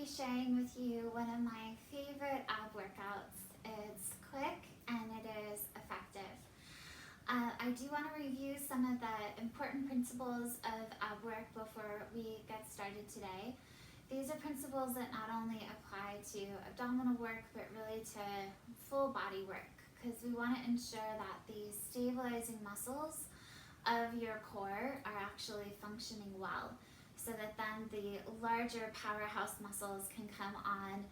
be sharing with you one of my favorite ab workouts. It's quick and it is effective. I do want to review some of the important principles of ab work before we get started today. These are principles that not only apply to abdominal work, but really to full body work, because we want to ensure that the stabilizing muscles of your core are actually functioning well, so that then the larger powerhouse muscles can come on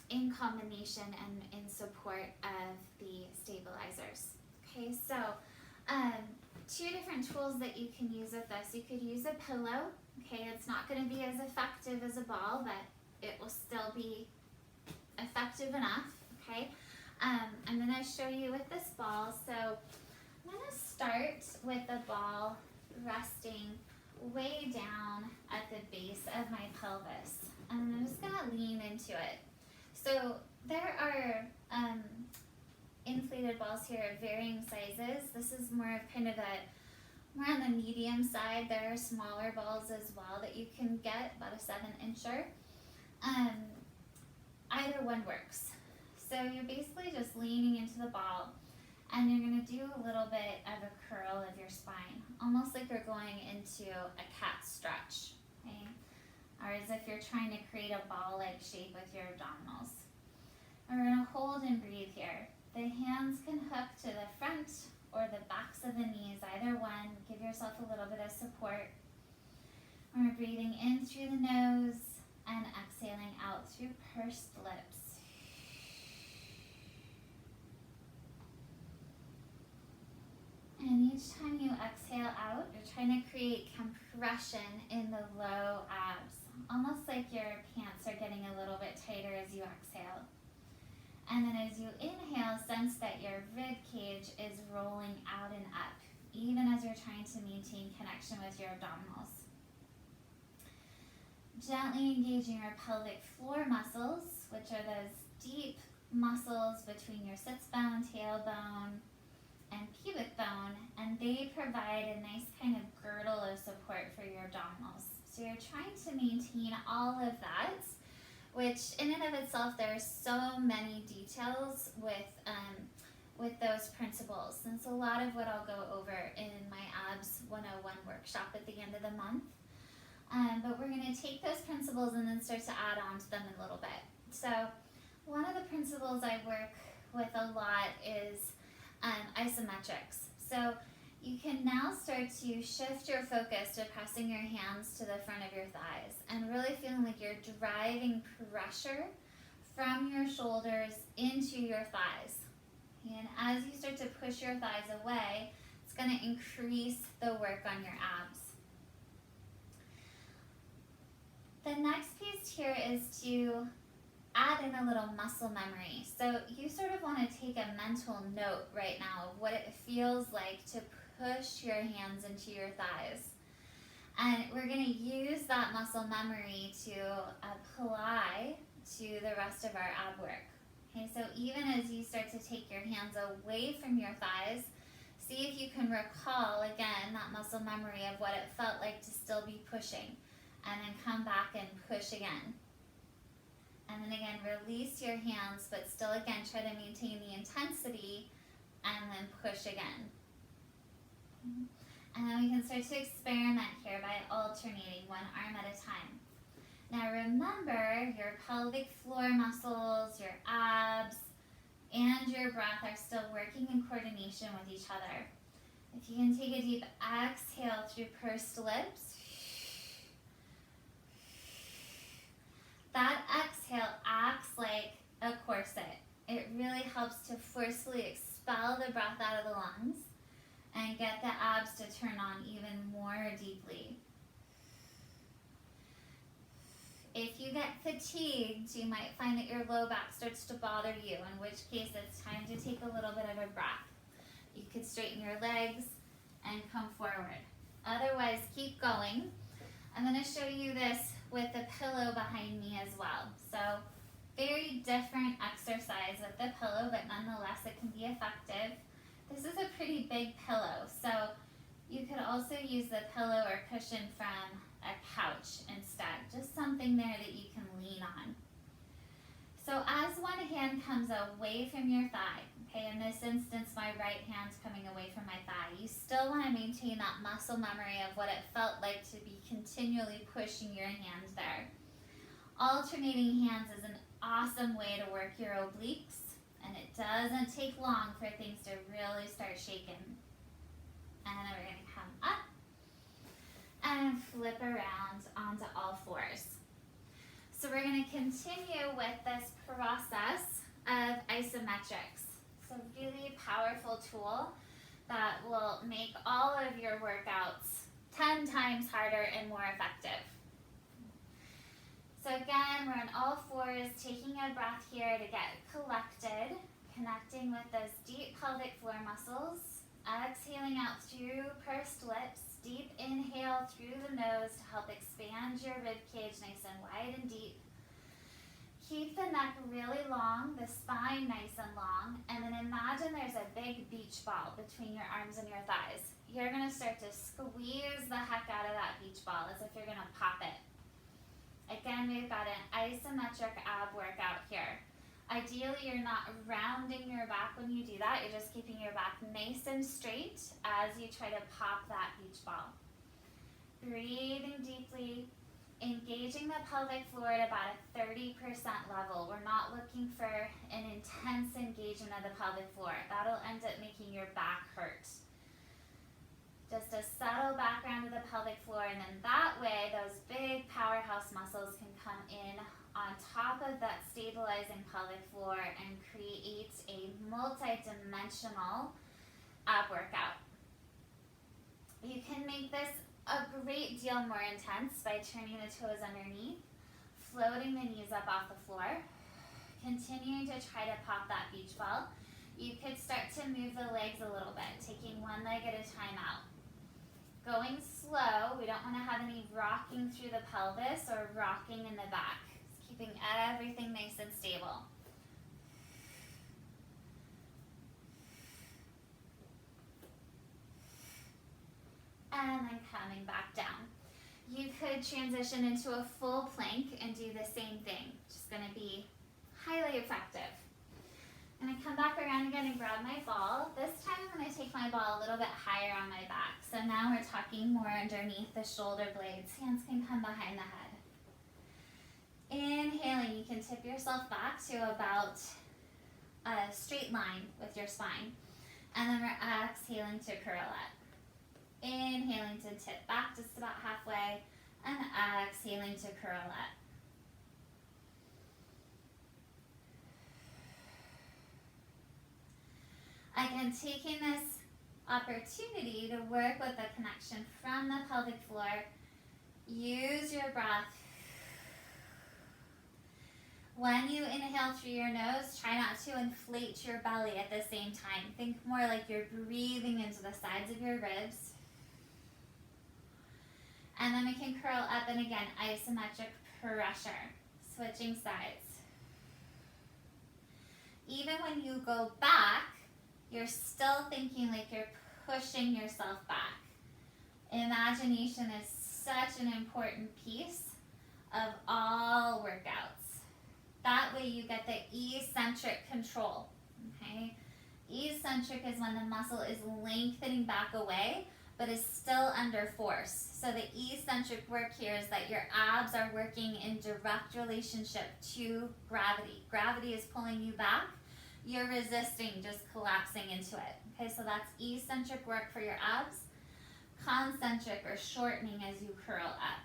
in combination and in support of the stabilizers. Okay, so two different tools that you can use with this. You could use a pillow. Okay, it's not going to be as effective as a ball, but it will still be effective enough. Okay, I'm going to show you with this ball. So I'm going to start with the ball resting way down at the base of my pelvis, and I'm just going to lean into it. So there are inflated balls here of varying sizes. This is more of kind of more on the medium side. There are smaller balls as well that you can get, about a 7-incher. Either one works. So you're basically just leaning into the ball, and you're going to do a little bit of a curl of your spine, almost like you're going into a cat stretch, okay? Or as if you're trying to create a ball-like shape with your abdominals. And we're going to hold and breathe here. The hands can hook to the front or the backs of the knees, either one. Give yourself a little bit of support. We're breathing in through the nose and exhaling out through pursed lips. And each time you exhale out, you're trying to create compression in the low abs, almost like your pants are getting a little bit tighter as you exhale. And then as you inhale, sense that your rib cage is rolling out and up, even as you're trying to maintain connection with your abdominals. Gently engaging your pelvic floor muscles, which are those deep muscles between your sits bone, tailbone, and pubic bone, and they provide a nice kind of girdle of support for your abdominals. So you're trying to maintain all of that, which in and of itself, there are so many details with those principles. And it's a lot of what I'll go over in my ABS 101 workshop at the end of the month. But we're going to take those principles and then start to add on to them a little bit. So one of the principles I work with a lot is isometrics. So you can now start to shift your focus to pressing your hands to the front of your thighs and really feeling like you're driving pressure from your shoulders into your thighs. And as you start to push your thighs away, it's going to increase the work on your abs. The next piece here is to add in a little muscle memory. So you sort of want to take a mental note right now of what it feels like to push your hands into your thighs. And we're going to use that muscle memory to apply to the rest of our ab work. Okay, so even as you start to take your hands away from your thighs, see if you can recall again that muscle memory of what it felt like to still be pushing, and then come back and push again. And then again, release your hands, but still again, try to maintain the intensity, and then push again. And then we can start to experiment here by alternating one arm at a time. Now remember, your pelvic floor muscles, your abs, and your breath are still working in coordination with each other. If you can take a deep exhale through pursed lips, that exhale acts like a corset. It really helps to forcefully expel the breath out of the lungs and get the abs to turn on even more deeply. If you get fatigued, you might find that your low back starts to bother you, in which case it's time to take a little bit of a breath. You could straighten your legs and come forward. Otherwise, keep going. I'm going to show you this with the pillow behind me as well. So very different exercise with the pillow, but nonetheless it can be effective. This is a pretty big pillow, so you could also use the pillow or cushion from a couch instead, just something there that you can lean on. So as one hand comes away from your thigh, okay, in this instance my right hand's coming away from my thigh, you still want to maintain that muscle memory of what it felt like to be continually pushing your hands there. Alternating hands is an awesome way to work your obliques, and it doesn't take long for things to really start shaking. And then we're going to come up and flip around onto all fours. So we're going to continue with this process of isometrics. It's a really powerful tool that will make all of your workouts 10 times harder and more effective. So again, we're on all fours, taking a breath here to get collected, connecting with those deep pelvic floor muscles, exhaling out through pursed lips, deep inhale through the nose to help expand your rib cage nice and wide and deep. Keep the neck really long, the spine nice and long, and then imagine there's a big beach ball between your arms and your thighs. You're going to start to squeeze the heck out of that beach ball as if you're going to pop it. Again, we've got an isometric ab workout here. Ideally, you're not rounding your back when you do that. You're just keeping your back nice and straight as you try to pop that beach ball. Breathing deeply, engaging the pelvic floor at about a 30% level. We're not looking for an intense engagement of the pelvic floor. That'll end up making your back hurt. Just a subtle background of the pelvic floor, and then that way those big powerhouse muscles can come in on top of that stabilizing pelvic floor and create a multi-dimensional ab workout. You can make this a great deal more intense by turning the toes underneath, floating the knees up off the floor, continuing to try to pop that beach ball. You could start to move the legs a little bit, taking one leg at a time out. Going slow, we don't want to have any rocking through the pelvis or rocking in the back. It's keeping everything nice and stable. And then coming back down. You could transition into a full plank and do the same thing. Just going to be highly effective. I'm going to come back around again and grab my ball. This time I'm going to take my ball a little bit higher on my back. So now we're talking more underneath the shoulder blades. Hands can come behind the head. Inhaling, you can tip yourself back to about a straight line with your spine. And then we're exhaling to curl up. Inhaling to tip back just about halfway, and exhaling to curl up. Again, taking this opportunity to work with the connection from the pelvic floor. Use your breath. When you inhale through your nose, try not to inflate your belly at the same time. Think more like you're breathing into the sides of your ribs. And then we can curl up, and again, isometric pressure, switching sides. Even when you go back, you're still thinking like you're pushing yourself back. Imagination is such an important piece of all workouts. That way you get the eccentric control, okay? Eccentric is when the muscle is lengthening back away, but is still under force. So the eccentric work here is that your abs are working in direct relationship to gravity. Gravity is pulling you back. You're resisting, just collapsing into it. Okay, so that's eccentric work for your abs. Concentric or shortening as you curl up.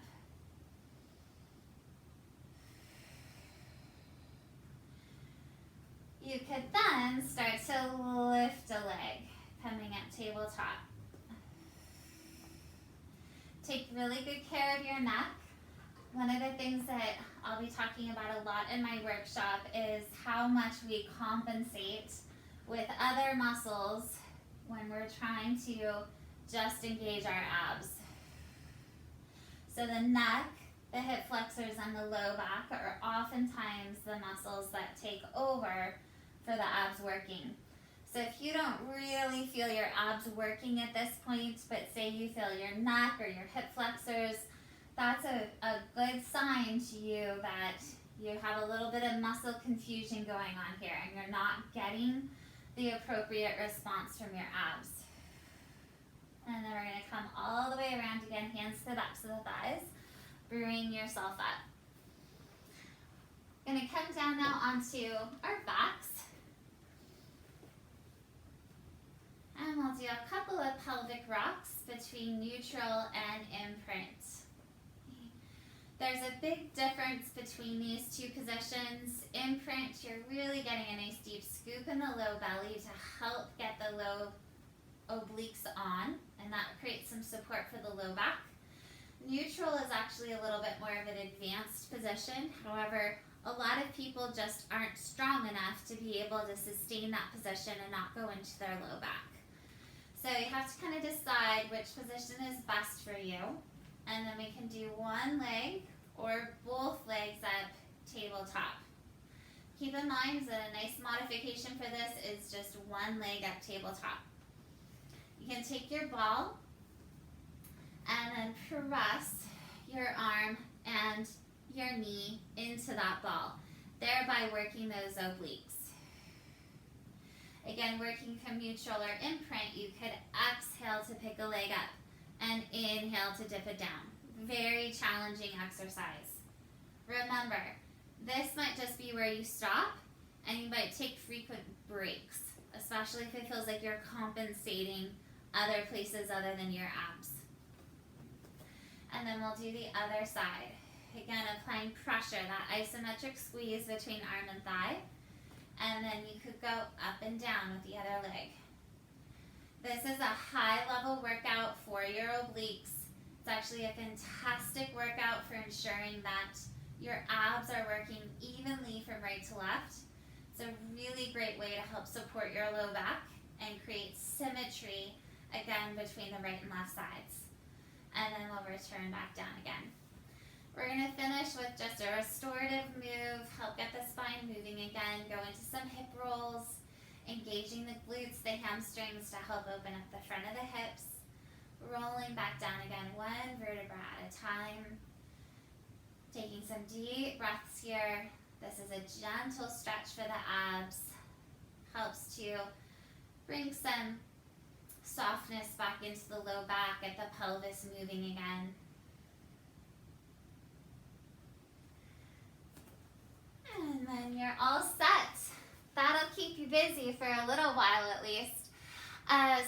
You could then start to lift a leg, coming up tabletop. Take really good care of your neck. One of the things that I'll be talking about a lot in my workshop is how much we compensate with other muscles when we're trying to just engage our abs. So the neck, the hip flexors, and the low back are oftentimes the muscles that take over for the abs working. So if you don't really feel your abs working at this point, but say you feel your neck or your hip flexors, that's a good sign to you that you have a little bit of muscle confusion going on here and you're not getting the appropriate response from your abs. And then we're going to come all the way around again, hands to the backs of the thighs, bring yourself up. Going to come down now onto our backs. And we'll do a couple of pelvic rocks between neutral and imprint. There's a big difference between these two positions. Imprint, you're really getting a nice deep scoop in the low belly to help get the low obliques on, and that creates some support for the low back. Neutral is actually a little bit more of an advanced position. However, a lot of people just aren't strong enough to be able to sustain that position and not go into their low back. So you have to kind of decide which position is best for you. And then we can do one leg or both legs up tabletop. Keep in mind that a nice modification for this is just one leg up tabletop. You can take your ball and then press your arm and your knee into that ball, thereby working those obliques. Again, working from neutral or imprint, you could exhale to pick a leg up and inhale to dip it down. Very challenging exercise. Remember, this might just be where you stop and you might take frequent breaks, especially if it feels like you're compensating other places other than your abs. And then we'll do the other side. Again, applying pressure, that isometric squeeze between arm and thigh. And then you could go up and down with the other leg. This is a high level workout for your obliques. It's actually a fantastic workout for ensuring that your abs are working evenly from right to left. It's a really great way to help support your low back and create symmetry again between the right and left sides. And then we'll return back down again. We're going to finish with just a restorative move, help get the spine moving again, go into some hip rolls, engaging the glutes, the hamstrings to help open up the front of the hips, rolling back down again, one vertebra at a time, taking some deep breaths here. This is a gentle stretch for the abs, helps to bring some softness back into the low back, get the pelvis moving again. And then you're all set. That'll keep you busy for a little while at least.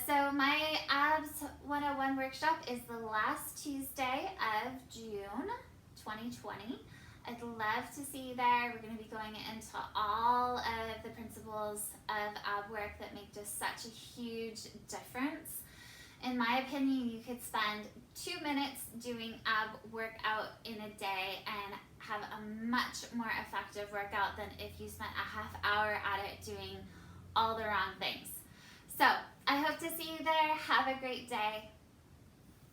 So my Abs 101 workshop is the last Tuesday of June 2020. I'd love to see you there. We're going to be going into all of the principles of ab work that make just such a huge difference. In my opinion, you could spend 2 minutes doing ab workout in a day and have a much more effective workout than if you spent a half hour at it doing all the wrong things. So I hope to see you there. Have a great day.